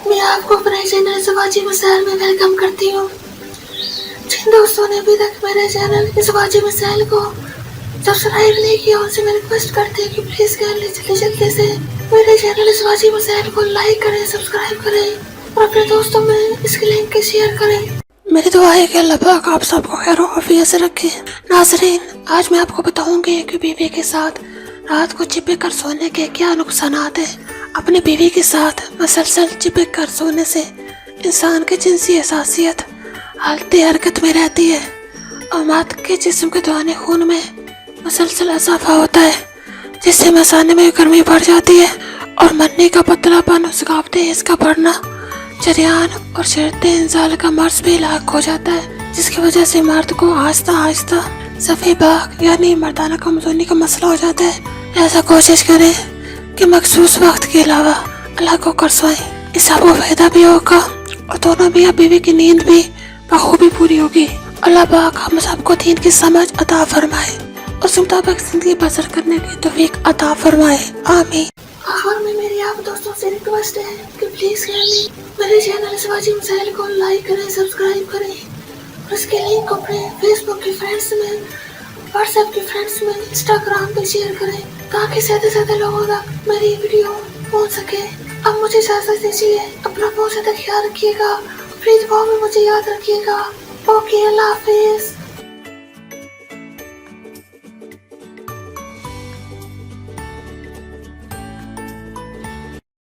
मैं आपको अपने चैनल शिवाजी मिसाइल में वेलकम करती हूँ। जिन दोस्तों ने अभी तक मेरे चैनल शिवाजी मिसाइल को सब्सक्राइब नहीं किया उनसे मैं रिक्वेस्ट करती हूँ कि प्लीज जल्दी से मेरे चैनल शिवाजी मिसाइल को लाइक करें, सब्सक्राइब करें और अपने दोस्तों में इसकी लिंक शेयर करें। मेरी दुआ है कि अल्लाह पाक आप सबको खैर आफियत से रखे। नाज़रीन, आज मैं आपको बताऊंगी कि बीवी के साथ रात को चिपक कर सोने के क्या नुकसानात हैं। अपनी बीवी के साथ मुसलसल चिपक कर सोने से इंसान की जिनसी एहसासियत हालत हरकत में रहती है और मर्द के जिस्म के दौरान खून में मुसलसल इजाफा होता है, जिससे मसाने में गर्मी बढ़ जाती है और मरने का पतलापन, सकावते इसका बढ़ना, जरियान और शर्ते इंजाल का मर्ज भी लाक हो जाता है, जिसकी वजह से मर्द को आहिस्ता आहिस्ता सफ़ी बाग यानी मर्दाना कमजोरी का मसला हो जाता है। ऐसा कोशिश करें कि मखसूस वक्त के अलावा अल्लाह को कर सोएं, इससे आपको फायदा भी होगा और दोनों भी बीवी की नींद भी बखूबी पूरी होगी। अल्लाह पाक हम सबको दीन की समझ अता फरमाए और उस मुताबिक जिंदगी बसर करने की तौफीक अता फरमाए, आमीन। आखिर में मेरी आप दोस्तों से रिक्वेस्ट है कि प्लीज मेरे चैनल शिवाजी मिसाइल को लाइक करें, सब्सक्राइब करें और इसके लिंक को अपने फेसबुक के फ्रेंड्स में, व्हाट्सएप के फ्रेंड्स में, इंस्टाग्राम पे शेयर करें ताकि ज्यादा से ज्यादा लोगों तक मेरी वीडियो पहुंच सके। अब मुझे इजाजत दीजिए, अपना बहुत ज्यादा ख्याल रखिएगा, प्लीज दुआ में मुझे याद रखिएगा। ओके, अल्लाह हाफिज।